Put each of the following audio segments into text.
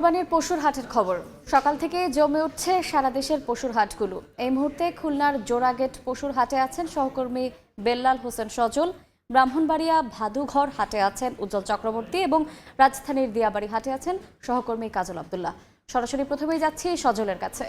কোরবানির পশুর হাটের খবর সকাল থেকে জমে উঠছে সারা দেশের পশুর হাটগুলো। এই মুহূর্তে খুলনার জোড়াগেট পশুর হাটে আছেন সহকর্মী বেল্লাল হোসেন সজল, ব্রাহ্মণবাড়িয়া ভাদুঘর হাটে আছেন উজ্জ্বল চক্রবর্তী এবং রাজধানীর দিয়াবাড়ি হাটে আছেন সহকর্মী কাজল আব্দুল্লাহ। সরাসরি প্রথমেই যাচ্ছি সজলের কাছে।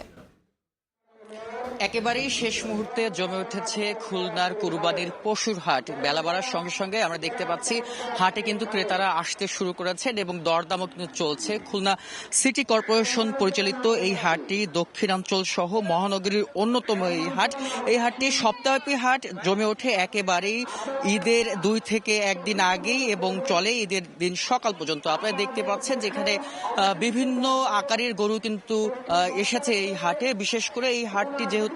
একেবারেই শেষ মুহূর্তে জমে উঠেছে খুলনার কুরবানির পশুর হাট। বেলা বাড়ার সঙ্গে সঙ্গে আমরা দেখতে পাচ্ছি হাটে কিন্তু ক্রেতারা আসতে শুরু করেছেন এবং দরদামও কিন্তু চলছে। খুলনা সিটি কর্পোরেশন পরিচালিত এই হাটটি দক্ষিণাঞ্চল সহ মহানগরীর অন্যতম এই হাট। এই হাটটি সপ্তাহব্যাপী হাট, জমে ওঠে একেবারেই ঈদের 2 থেকে 1 দিন আগেই এবং চলে ঈদের দিন সকাল পর্যন্ত। আপনারা দেখতে পাচ্ছেন যেখানে বিভিন্ন আকারের গরু কিন্তু এসেছে এই হাটে। বিশেষ করে এই হাটটি যেহেতু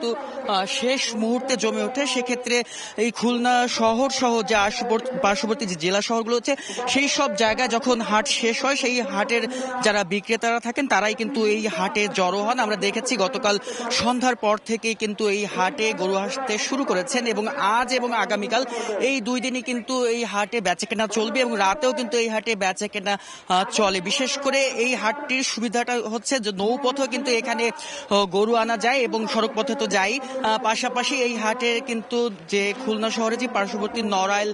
শেষ মুহূর্তে জমে ওঠে, সেক্ষেত্রে এই খুলনা শহর সহ যে পার্শ্ববর্তী যে জেলা শহরগুলো হচ্ছে সেই সব জায়গায় যখন হাট শেষ হয় সেই হাটের যারা বিক্রেতারা থাকেন তারাই কিন্তু এই হাটে জড়ো হন। আমরা দেখেছি গতকাল সন্ধ্যার পর থেকেই কিন্তু এই হাটে গরু আসতে শুরু করেছেন এবং আজ এবং আগামীকাল এই 2 দিনই কিন্তু এই হাটে বেচাকেনা চলবে এবং রাতেও কিন্তু এই হাটে বেচাকেনা চলে। বিশেষ করে এই হাটটির সুবিধাটা হচ্ছে যে নৌপথেও কিন্তু এখানে গরু আনা যায় এবং সড়ক পথে তো যাই। পাশাপাশি এই হাটে কিন্তু যে খুলনা শহরে যে পার্শ্ববর্তী নড়াইল,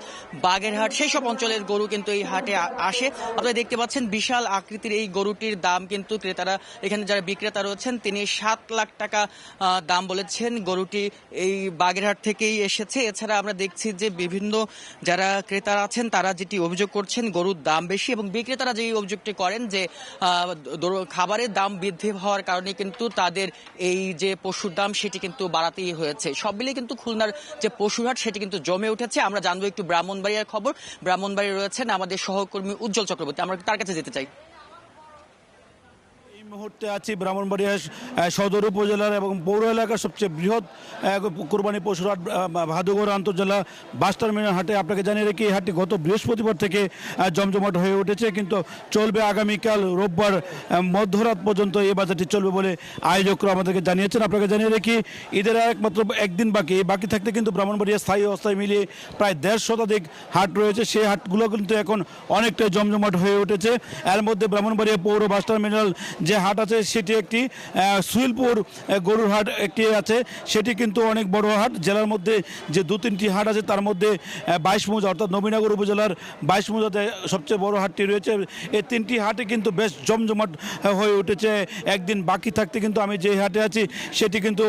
বাগেরহাট সেই সব অঞ্চলের গরু কিন্তু এই হাটে আসে। আপনারা দেখতে পাচ্ছেন বিশাল আকৃতির এই গরুটির দাম কিন্তু ক্রেতারা, এখানে যারা বিক্রেতা রয়েছেন তিনি 7 লাখ টাকা দাম বলেছেন। গরুটি এই বাগেরহাট থেকেই এসেছে। এছাড়া আমরা দেখছি যে বিভিন্ন যারা ক্রেতারা আছেন তারা যেটি অভিযোগ করছেন গরুর দাম বেশি এবং বিক্রেতারা যেই অভিযোগটি করেন যে খাবারের দাম বৃদ্ধি হওয়ার কারণে কিন্তু তাদের এই যে পশুর দাম সেটি কিন্তু বাড়াতেই হয়েছে। সব মিলিয়ে কিন্তু খুলনার যে পশুরহাট সেটি কিন্তু জমে উঠেছে। আমরা জানবো একটু ব্রাহ্মণবাড়িয়ার খবর। ব্রাহ্মণবাড়ি রয়েছেন আমাদের সহকর্মী উজ্জ্বল চক্রবর্তী, আমরা তার কাছে যেতে চাই। এই মুহূর্তে আছি ব্রাহ্মণবাড়িয়া সদর উপজেলার এবং পৌর এলাকার সবচেয়ে বৃহৎ কোরবানি পশুর হাট ভাদুঘর আন্তর্জেলা বাস টার্মিনাল হাটে। আপনাকে জানিয়ে রেখে এই হাটটি গত বৃহস্পতিবার থেকে জমজমাট হয়ে উঠেছে, কিন্তু চলবে আগামীকাল রোববার মধ্যরাত পর্যন্ত এই বাজারটি চলবে বলে আয়োজকরা আমাদেরকে জানিয়েছেন। আপনাকে জানিয়ে রেখে ঈদের একমাত্র 1 দিন বাকি থাকতে কিন্তু ব্রাহ্মণবাড়িয়া স্থায়ী অস্থায়ী মিলিয়ে প্রায় 1.5 শতাধিক হাট রয়েছে। সেই হাটগুলো কিন্তু এখন অনেকটাই জমজমাট হয়ে উঠেছে। এর মধ্যে ব্রাহ্মণবাড়িয়া পৌর বাস টার্মিনাল যে হাট আছে সেটি একটি, সুইলপুর গরুর হাট একটি আছে, সেটি কিন্তু অনেক বড় হাট। জেলার মধ্যে যে 2-3টি হাট আছে তার মধ্যে 22 মৌজা অর্থাৎ নবীনগর উপজেলার 22 মৌজাতে সবচেয়ে বড় হাটটি রয়েছে। এই 3টি হাটে কিন্তু বেশ জমজমাট হয়ে উঠেছে। একদিন বাকি থাকতে কিন্তু আমি যে হাটে আছি সেটি কিন্তু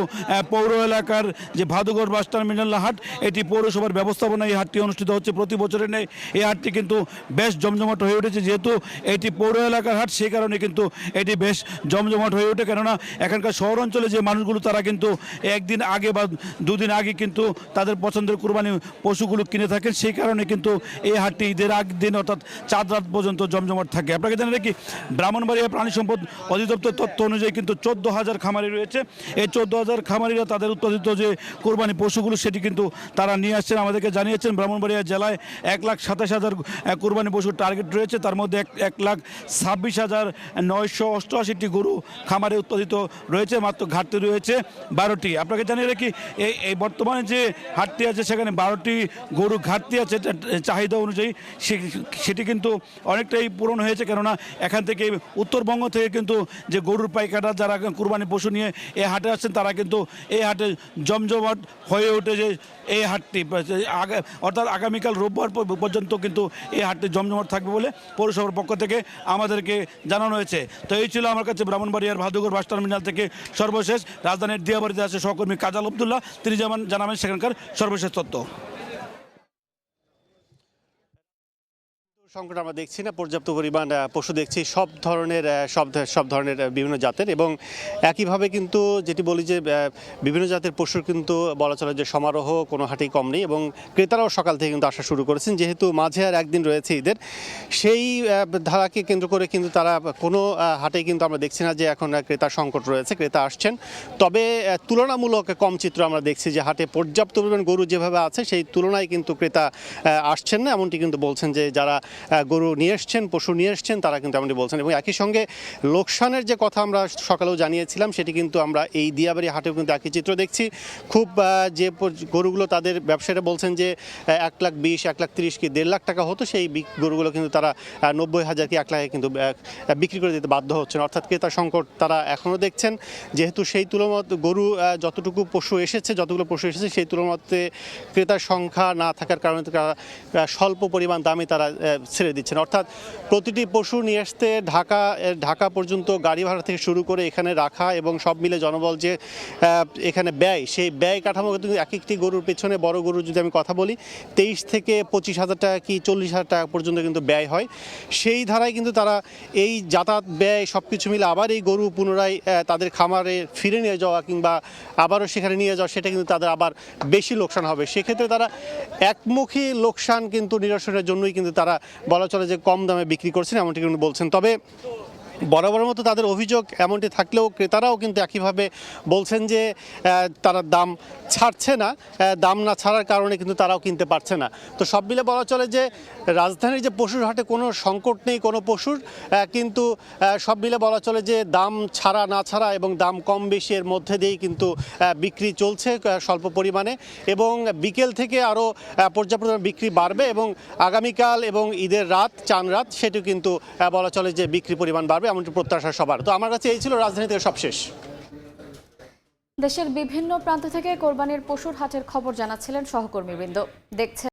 পৌর এলাকার যে ভাদুঘর বাস টার্মিনাল হাট, এটি পৌরসভার ব্যবস্থাপনায় এই হাটটি অনুষ্ঠিত হচ্ছে প্রতি বছরের নেই। এই হাটটি কিন্তু বেশ জমজমাট হয়ে উঠেছে। যেহেতু এটি পৌর এলাকার হাট সেই কারণে কিন্তু এটি বেশ জমজমাট হয়ে ওঠে। কেননা এখানকার শহর অঞ্চলে যে মানুষগুলো তারা কিন্তু 1 দিন আগে বা 2 দিন আগে কিন্তু তাদের পছন্দের কুরবানি পশুগুলো কিনে থাকেন। সেই কারণে কিন্তু এই হাটটি ঈদের আগের দিন অর্থাৎ 4 রাত পর্যন্ত জমজমাট থাকে। আপনাকে জানিয়ে রাখি ব্রাহ্মণবাড়িয়া প্রাণী সম্পদ অধিদপ্তর তথ্য অনুযায়ী কিন্তু 14,000 খামারি রয়েছে। এই 14,000 খামারিরা তাদের উৎপাদিত যে কোরবানি পশুগুলো সেটি কিন্তু তারা নিয়ে আসছেন। আমাদেরকে জানিয়েছেন ব্রাহ্মণবাড়িয়া জেলায় 1,27,000 কোরবানি পশুর টার্গেট রয়েছে। তার মধ্যে 1,26,988টি গরু খামারে উৎপাদিত রয়েছে, মাত্র ঘাটতি রয়েছে 12টি। আপনাকে জানিয়ে রাখি এই বর্তমানে যে হাটটি আছে সেখানে 12টি গরু ঘাটতি আছে চাহিদা অনুযায়ী, সেটি কিন্তু অনেকটাই পূরণ হয়েছে। কেননা এখান থেকে উত্তরবঙ্গ থেকে কিন্তু যে গরুর পাইকাররা যারা কুরবানি পশু নিয়ে এই হাটে আসছেন তারা কিন্তু এই হাটে জমজমাট হয়ে উঠেছে। এই হাটটি অর্থাৎ আগামীকাল রোববার পর্যন্ত কিন্তু এই হাটটি জমজমাট থাকবে বলে পৌরসভার পক্ষ থেকে আমাদেরকে জানানো হয়েছে। তো এই ছিল আমার কাছে ব্রাহ্মণবাড়িয়ার ভাদুঘর বাস টার্মিনাল থেকে সর্বশেষ। রাজধানীর দিয়াবাড়িতে আছে সহকর্মী কাজল আব্দুল্লাহ, তিনি যেমন জানাবেন সেখানকার সর্বশেষ তথ্য। সংকট আমরা দেখছি না, পর্যাপ্ত পরিমাণ পশু দেখছি সব ধরনের বিভিন্ন জাতের, এবং একইভাবে কিন্তু যেটি বলি যে বিভিন্ন জাতের পশুর কিন্তু বলা চলে যে সমারোহ কোনো হাটেই কম নেই এবং ক্রেতারাও সকাল থেকে কিন্তু আসা শুরু করেছেন। যেহেতু মাঝে আর একদিন রয়েছে ঈদের, সেই ধারাকে কেন্দ্র করে কিন্তু তারা কোনো হাটেই কিন্তু আমরা দেখছি না যে এখন ক্রেতার সংকট রয়েছে, ক্রেতা আসছেন। তবে তুলনামূলক কম চিত্র আমরা দেখছি যে হাটে পর্যাপ্ত পরিমাণ গরু যেভাবে আছে সেই তুলনায় কিন্তু ক্রেতা আসছেন না, এমনটি কিন্তু বলছেন যে যারা গরু নিয়ে এসছেন, পশু নিয়ে এসছেন, তারা কিন্তু এমনটি বলছেন। এবং একই সঙ্গে লোকসানের যে কথা আমরা সকালেও জানিয়েছিলাম, সেটি কিন্তু আমরা এই দিয়াবাড়ি হাটেও কিন্তু একই চিত্র দেখছি। খুব যে গরুগুলো তাদের ব্যবসায়ীরা বলছেন যে 1,20,000, 1,30,000 কি 1.5 লাখ টাকা হতো, সেই গরুগুলো কিন্তু তারা 90,000 কি 1 লাখে কিন্তু বিক্রি করে দিতে বাধ্য হচ্ছেন। অর্থাৎ ক্রেতা সংকট তারা এখনও দেখছেন, যেহেতু সেই তুলনায় গরু যতগুলো পশু এসেছে সেই তুলনাতে ক্রেতার সংখ্যা না থাকার কারণে তারা স্বল্প পরিমাণ দামে তারা ছেড়ে দিচ্ছেন। অর্থাৎ প্রতিটি পশু নিয়ে আসতে ঢাকা পর্যন্ত গাড়ি ভাড়া থেকে শুরু করে এখানে রাখা এবং সব মিলে জনবল যে এখানে ব্যয়, সেই ব্যয় কাঠামো কিন্তু এক একটি গরুর পেছনে, বড় গরুর যদি আমি কথা বলি, 23 থেকে 25,000 টাকা কি 40,000 টাকা পর্যন্ত কিন্তু ব্যয় হয়। সেই ধারায় কিন্তু তারা এই যাতায়াত ব্যয় সব কিছু মিলে আবার এই গরু পুনরায় তাদের খামারে ফিরে নিয়ে যাওয়া কিংবা আবারও সেখানে নিয়ে যাওয়া, সেটা কিন্তু তাদের আবার বেশি লোকসান হবে। সেক্ষেত্রে তারা একমুখী লোকসান কিন্তু নিরসনের জন্যই কিন্তু তারা বলা চলে যে কম দামে বিক্রি করছেন, এমনটি কিন্তু বলছেন। তবে বরাবরের মতো তাদের অভিযোগ এমনটি থাকলেও ক্রেতারাও কিন্তু একইভাবে বলছেন যে তারা দাম ছাড়ছে না, দাম না ছাড়ার কারণে কিন্তু তারাও কিনতে পারছে না। তো সব মিলে বলা চলে যে রাজধানীর যে পশুর হাটে কোনো সংকট নেই কোনো পশুর, কিন্তু সব মিলে বলা চলে যে দাম ছাড়া না ছাড়া এবং দাম কম বেশি এর মধ্যে দিয়েই কিন্তু বিক্রি চলছে স্বল্প পরিমাণে, এবং বিকেল থেকে আরও পর্যাপ্ত বিক্রি বাড়বে এবং আগামীকাল এবং ঈদের রাত, চাঁদ রাত, সেটিও কিন্তু বলা চলে যে বিক্রি পরিমাণ বাড়বে, এমনটি প্রত্যাশা সবার। তো আমার কাছে এই ছিল রাজধানী থেকে সবশেষ। দেশের বিভিন্ন প্রান্ত থেকে কোরবানির পশুর হাটের খবর জানাচ্ছিলেন সহকর্মীবৃন্দ। দেখছেন